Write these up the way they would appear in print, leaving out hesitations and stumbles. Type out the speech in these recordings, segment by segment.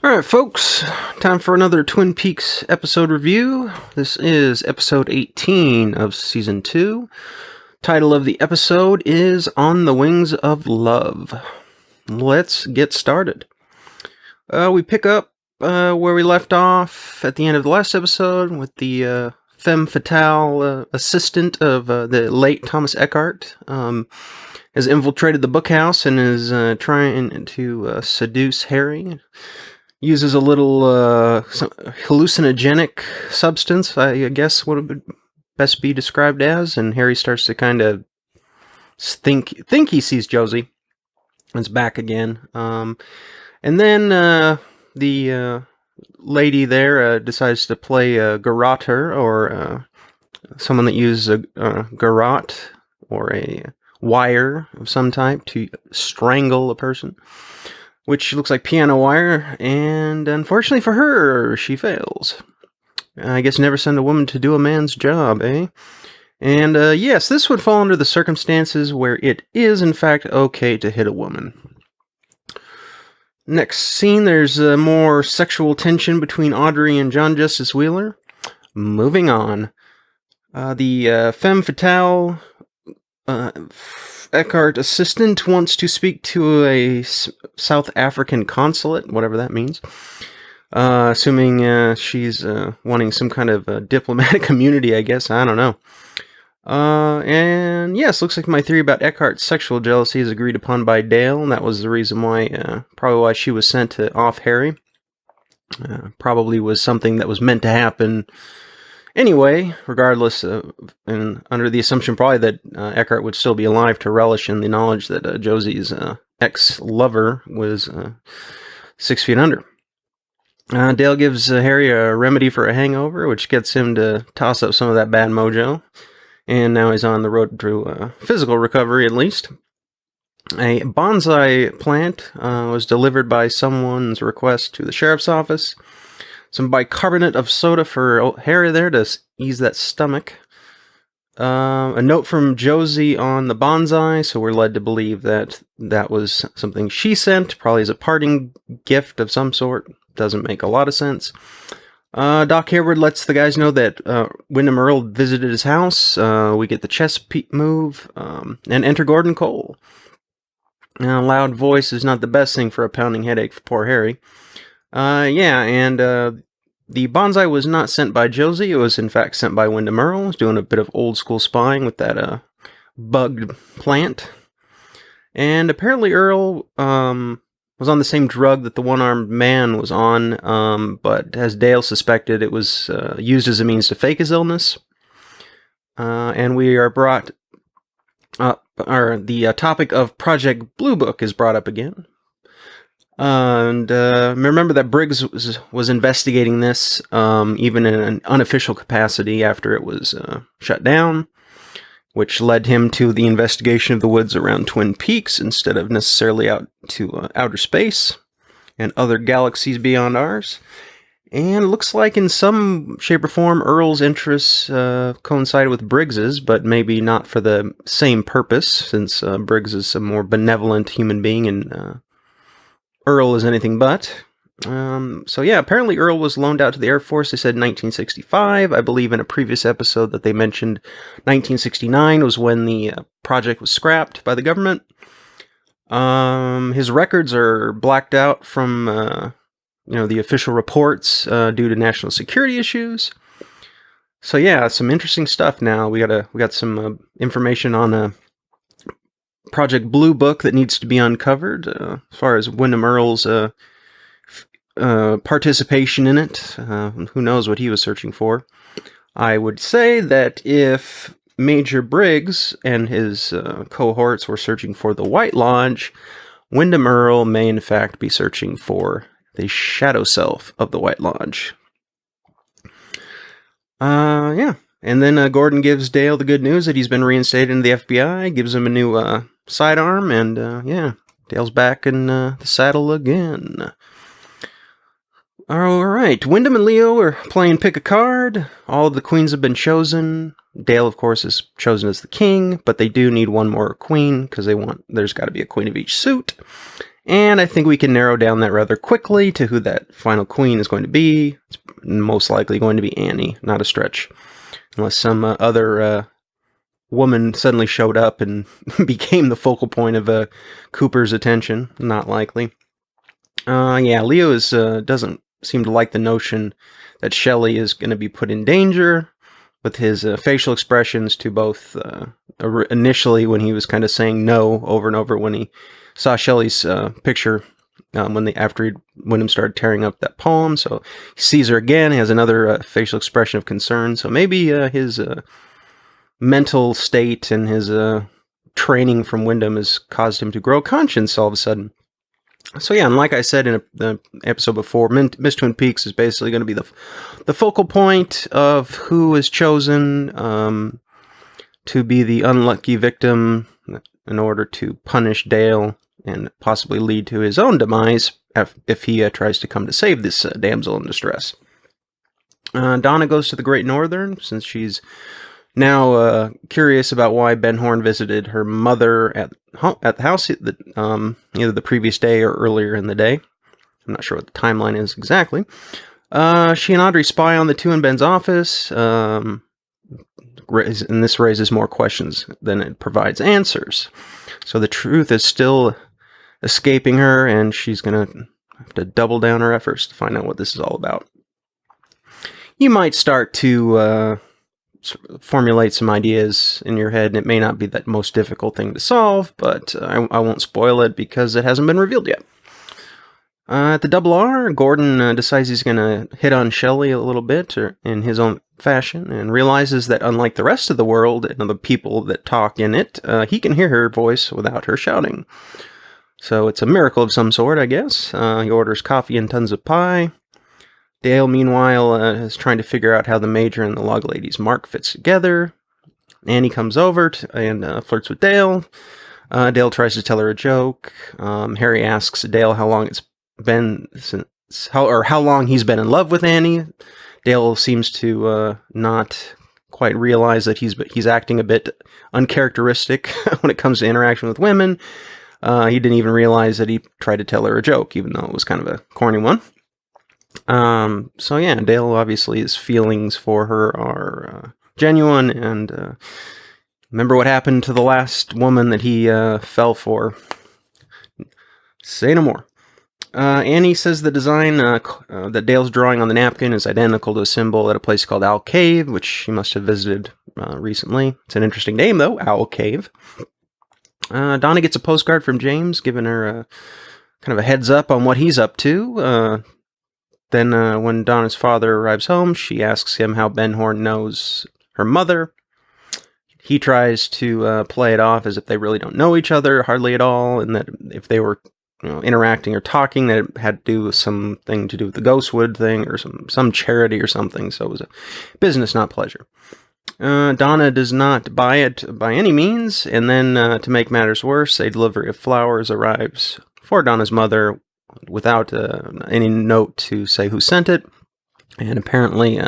Alright, folks, time for another Twin Peaks episode review. This is episode 18 of season 2. Title of the episode is On the Wings of Love. Let's get started. We pick up where we left off at the end of the last episode with the femme fatale assistant of the late Thomas Eckhart. Has infiltrated the bookhouse and is trying to seduce Harry. Uses a little hallucinogenic substance, I guess what it would best be described as, and Harry starts to kind of think he sees Josie. It's back again. And then the lady there decides to play a garroter, or someone that uses a garrote, or a wire of some type to strangle a person, which looks like piano wire, and unfortunately for her, she fails. I guess never send a woman to do a man's job, eh? And yes, this would fall under the circumstances where it is, in fact, okay to hit a woman. Next scene, there's more sexual tension between Audrey and John Justice Wheeler. Moving on. The femme fatale Eckhart assistant wants to speak to a South African consulate, whatever that means. Assuming she's wanting some kind of diplomatic immunity, I guess. I don't know. And yes, looks like my theory about Eckhart's sexual jealousy is agreed upon by Dale, and that was the reason why, probably why she was sent to off Harry. Probably was something that was meant to happen anyway, regardless of, and under the assumption probably that Eckhart would still be alive to relish in the knowledge that Josie's ex-lover was 6 feet under. Dale gives Harry a remedy for a hangover, which gets him to toss up some of that bad mojo. And now he's on the road to physical recovery, at least. A bonsai plant was delivered by someone's request to the sheriff's office. Some bicarbonate of soda for Harry there to ease that stomach. A note from Josie on the bonsai, so we're led to believe that that was something she sent, probably as a parting gift of some sort. Doesn't make a lot of sense. Doc Hayward lets the guys know that Wyndham Earle visited his house. We get the chess move, and enter Gordon Cole. Now, a loud voice is not the best thing for a pounding headache for poor Harry. The bonsai was not sent by Josie. It was, in fact, sent by Wyndham Earle. He's doing a bit of old-school spying with that bugged plant. And apparently Earle was on the same drug that the one-armed man was on, but as Dale suspected, it was used as a means to fake his illness. And we are brought up, or the topic of Project Blue Book is brought up again. And remember that Briggs was investigating this, even in an unofficial capacity after it was shut down, which led him to the investigation of the woods around Twin Peaks instead of necessarily out to outer space and other galaxies beyond ours. And it looks like in some shape or form Earle's interests coincided with Briggs's, but maybe not for the same purpose, since Briggs is a more benevolent human being and Earle is anything but. So yeah, apparently Earle was loaned out to the Air Force, they said 1965. I believe in a previous episode that they mentioned 1969 was when the project was scrapped by the government. His records are blacked out from the official reports due to national security issues. So yeah, some interesting stuff now. We got some information on Project Blue Book that needs to be uncovered, as far as Wyndham Earle's participation in it. Who knows what he was searching for. I would say that if Major Briggs and his cohorts were searching for the White Lodge, Wyndham Earle may in fact be searching for the shadow self of the White Lodge. Yeah. And then Gordon gives Dale the good news that he's been reinstated into the FBI, gives him a new sidearm, and yeah, Dale's back in the saddle again. Alright, Wyndham and Leo are playing pick a card. All of the queens have been chosen. Dale, of course, is chosen as the king, but they do need one more queen, because there's got to be a queen of each suit. And I think we can narrow down that rather quickly to who that final queen is going to be. It's most likely going to be Annie, not a stretch. Unless some other woman suddenly showed up and became the focal point of Cooper's attention. Not likely. Leo doesn't seem to like the notion that Shelley is going to be put in danger with his facial expressions to both initially when he was kind of saying no over and over when he saw Shelley's picture after Wyndham started tearing up that poem. So he sees her again. He has another facial expression of concern. So maybe his mental state and his training from Wyndham has caused him to grow conscience all of a sudden. So yeah, and like I said in the episode before, Miss Twin Peaks is basically going to be the focal point of who is chosen to be the unlucky victim in order to punish Dale and possibly lead to his own demise if he tries to come to save this damsel in distress. Donna goes to the Great Northern since she's now curious about why Ben Horn visited her mother at the house either the previous day or earlier in the day. I'm not sure what the timeline is exactly. She and Audrey spy on the two in Ben's office, and this raises more questions than it provides answers. So the truth is still escaping her, and she's going to have to double down her efforts to find out what this is all about. You might start to formulate some ideas in your head, and it may not be that most difficult thing to solve, but I won't spoil it because it hasn't been revealed yet. At the Double R, Gordon decides he's going to hit on Shelley a little bit in his own fashion, and realizes that unlike the rest of the world and the people that talk in it, he can hear her voice without her shouting. So it's a miracle of some sort, I guess. He orders coffee and tons of pie. Dale, meanwhile, is trying to figure out how the Major and the Log Lady's mark fits together. Annie comes over and flirts with Dale. Dale tries to tell her a joke. Harry asks Dale how long it's been how long he's been in love with Annie. Dale seems to not quite realize that he's acting a bit uncharacteristic when it comes to interaction with women. He didn't even realize that he tried to tell her a joke, even though it was kind of a corny one. So yeah, Dale obviously his feelings for her are genuine, and remember what happened to the last woman that he fell for. Say no more. Annie says the design that Dale's drawing on the napkin is identical to a symbol at a place called Owl Cave, which she must have visited recently. It's an interesting name, though, Owl Cave. Donna gets a postcard from James, giving her kind of a heads up on what he's up to. Then when Donna's father arrives home, she asks him how Ben Horn knows her mother. He tries to play it off as if they really don't know each other hardly at all, and that if they were interacting or talking, that it had to do with something to do with the Ghostwood thing or some charity or something. So it was a business, not pleasure. Donna does not buy it by any means, and then to make matters worse, a delivery of flowers arrives for Donna's mother without any note to say who sent it. And apparently,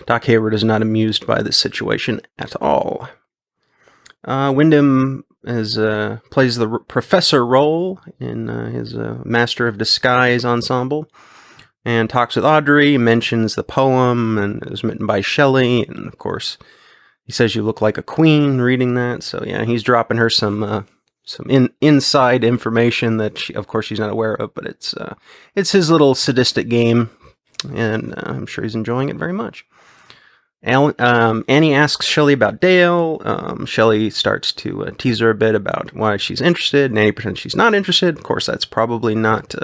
Doc Hayward is not amused by this situation at all. Wyndham plays the professor role in his Master of Disguise ensemble, and talks with Audrey, mentions the poem, and it was written by Shelley, and of course, he says you look like a queen reading that. So yeah, he's dropping her some inside information that she's not aware of, but it's his little sadistic game, and I'm sure he's enjoying it very much. Annie asks Shelley about Dale. Shelley starts to tease her a bit about why she's interested, and Annie pretends she's not interested. Of course, that's probably not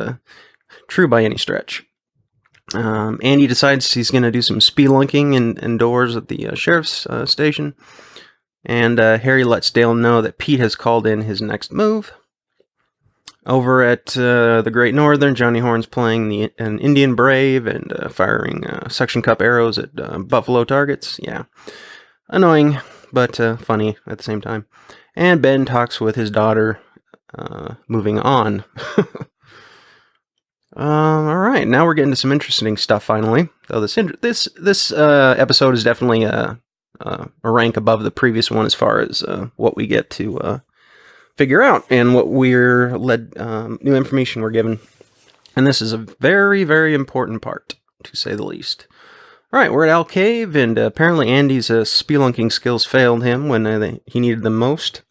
true by any stretch. Andy decides he's going to do some spelunking indoors at the sheriff's station. And Harry lets Dale know that Pete has called in his next move. Over at the Great Northern, Johnny Horn's playing an Indian brave and firing suction cup arrows at buffalo targets. Yeah, annoying, but funny at the same time. And Ben talks with his daughter, moving on. All right, now we're getting to some interesting stuff finally. Though this episode is definitely a rank above the previous one as far as what we get to figure out and what we're led, new information we're given. And this is a very, very important part, to say the least. All right, we're at Owl Cave, and apparently Andy's spelunking skills failed him when he needed them most.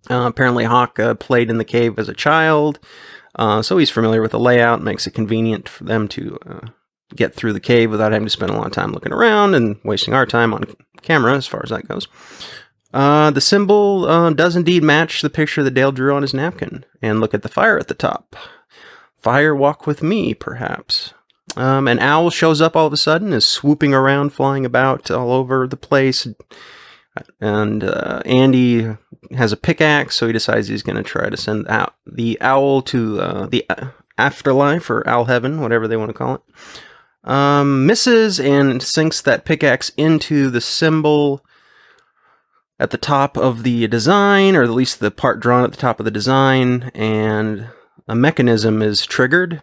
Apparently Hawk played in the cave as a child, so he's familiar with the layout, makes it convenient for them to get through the cave without having to spend a lot of time looking around and wasting our time on camera as far as that goes. The symbol does indeed match the picture that Dale drew on his napkin. And look at the fire at the top. Fire walk with me, perhaps. An owl shows up all of a sudden, is swooping around, flying about all over the place. And Andy has a pickaxe, so he decides he's going to try to send out the owl to the afterlife, or owl heaven, whatever they want to call it. Misses and sinks that pickaxe into the symbol at the top of the design, or at least the part drawn at the top of the design, and a mechanism is triggered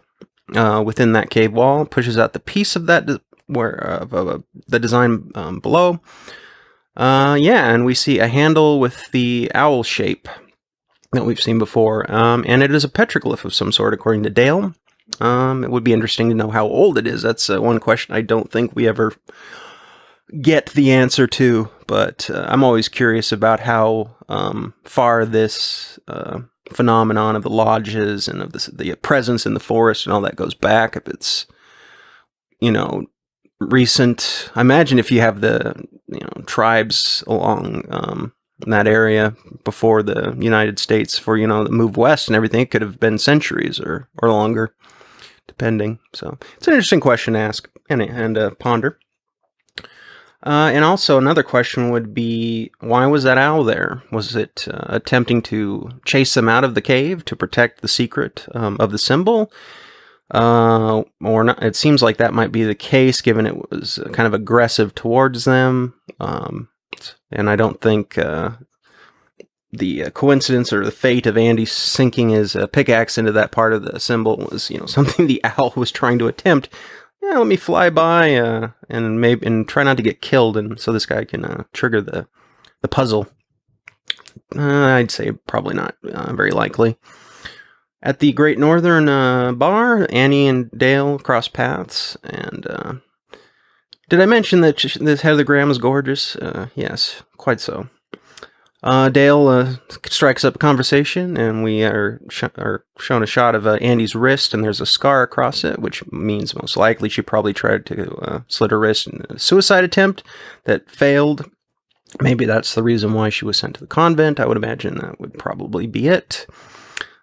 within that cave wall, pushes out the piece of that the design below. And we see a handle with the owl shape that we've seen before, and it is a petroglyph of some sort, according to Dale. It would be interesting to know how old it is. That's one question I don't think we ever get the answer to, but I'm always curious about how far this phenomenon of the lodges and of the presence in the forest and all that goes back. If it's, recent. I imagine if you have the tribes along that area before the United States for the move west and everything, it could have been centuries or longer, depending. So it's an interesting question to ask and ponder. And also another question would be, why was that owl there? Was it attempting to chase them out of the cave to protect the secret of the symbol? Or not? It seems like that might be the case, given it was kind of aggressive towards them. And I don't think the coincidence or the fate of Andy sinking his pickaxe into that part of the symbol was, something the owl was trying to attempt. Yeah, let me fly by and try not to get killed, and so this guy can trigger the puzzle. I'd say probably not very likely. At the Great Northern Bar, Annie and Dale cross paths, and did I mention that this Heather Graham is gorgeous? Yes, quite so. Dale strikes up a conversation, and we are shown a shot of Andy's wrist, and there's a scar across it, which means most likely she probably tried to slit her wrist in a suicide attempt that failed. Maybe that's the reason why she was sent to the convent. I would imagine that would probably be it.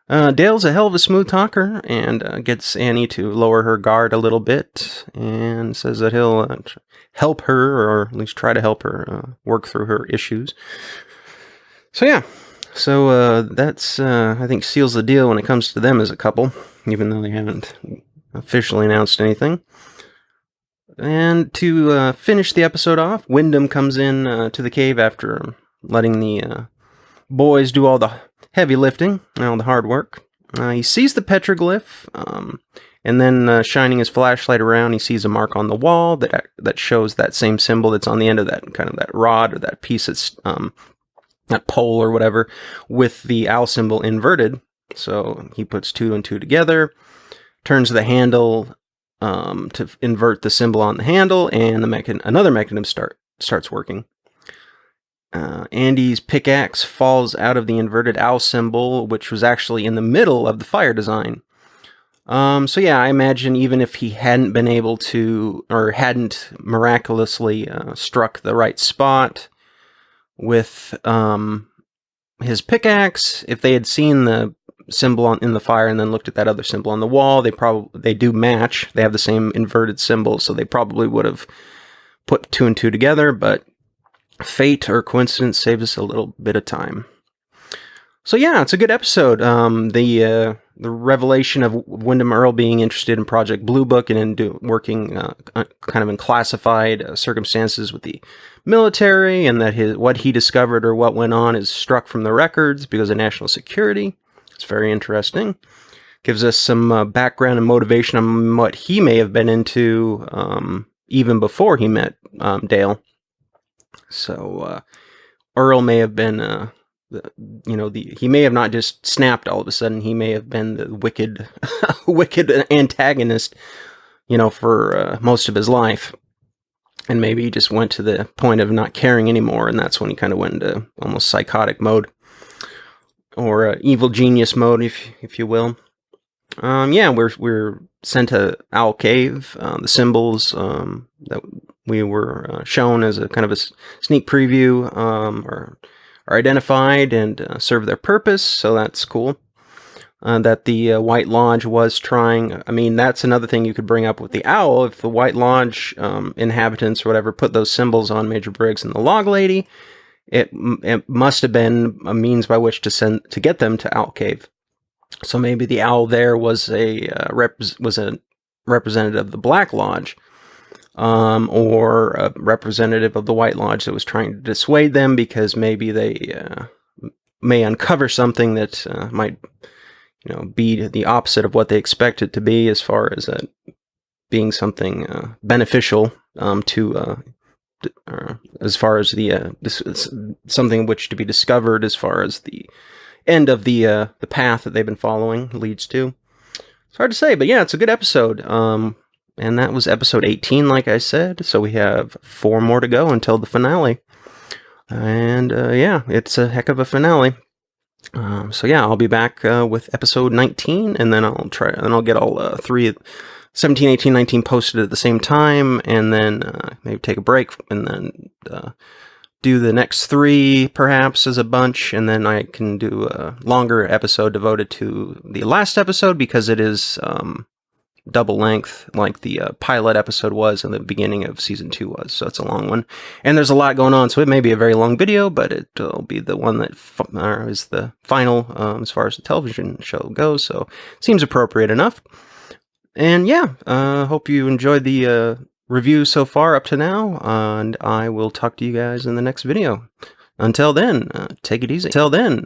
Dale's a hell of a smooth talker, and gets Annie to lower her guard a little bit, and says that he'll help her, or at least try to help her work through her issues. So that's, I think, seals the deal when it comes to them as a couple, even though they haven't officially announced anything. And to finish the episode off, Wyndham comes in to the cave after letting the boys do all the heavy lifting and all the hard work. He sees the petroglyph, and then shining his flashlight around, he sees a mark on the wall that shows that same symbol that's on the end of that rod, or that piece that's that pole or whatever, with the owl symbol inverted. So he puts 2 and 2 together, turns the handle to invert the symbol on the handle, and another mechanism starts working. Andy's pickaxe falls out of the inverted owl symbol, which was actually in the middle of the fire design. I imagine even if he hadn't been able to, or hadn't miraculously struck the right spot with his pickaxe, if they had seen the symbol in the fire and then looked at that other symbol on the wall, they do match. They have the same inverted symbol, so they probably would have put 2 and 2 together, but fate or coincidence saves us a little bit of time. So yeah, it's a good episode. The revelation of Wyndham Earle being interested in Project Blue Book and working kind of in classified circumstances with the military, and that what he discovered or what went on is struck from the records because of national security. It's very interesting. Gives us some background and motivation on what he may have been into even before he met Dale. So Earle may have been he may have not just snapped all of a sudden. He may have been the wicked, wicked antagonist, for most of his life. And maybe he just went to the point of not caring anymore, and that's when he kind of went into almost psychotic mode, or evil genius mode, if you will. Yeah, we're sent to Owl Cave. The symbols that we were shown as a kind of a sneak preview are identified and serve their purpose, so that's cool. That the White Lodge was trying. I mean, that's another thing you could bring up with the owl. If the White Lodge inhabitants or whatever put those symbols on Major Briggs and the Log Lady, it must have been a means by which to get them to Owl Cave. So maybe the owl there was a representative of the Black Lodge, or a representative of the White Lodge that was trying to dissuade them, because maybe they may uncover something that might, be the opposite of what they expect it to be, as far as being something beneficial to, as far as something which to be discovered, as far as the end of the path that they've been following leads to. It's hard to say, but yeah, it's a good episode. And that was episode 18, like I said. So we have 4 more to go until the finale. And yeah, it's a heck of a finale. So yeah, I'll be back with episode 19, and then I'll get all 17, 18, 19 posted at the same time, and then maybe take a break, and then do the next 3 perhaps as a bunch, and then I can do a longer episode devoted to the last episode, because it is double length, like the pilot episode was and the beginning of season 2 was. So it's a long one, and there's a lot going on, so it may be a very long video, but it'll be the one that is the final as far as the television show goes. So it seems appropriate enough. And yeah, hope you enjoyed the review so far up to now, and I will talk to you guys in the next video. Until then, take it easy. Until then.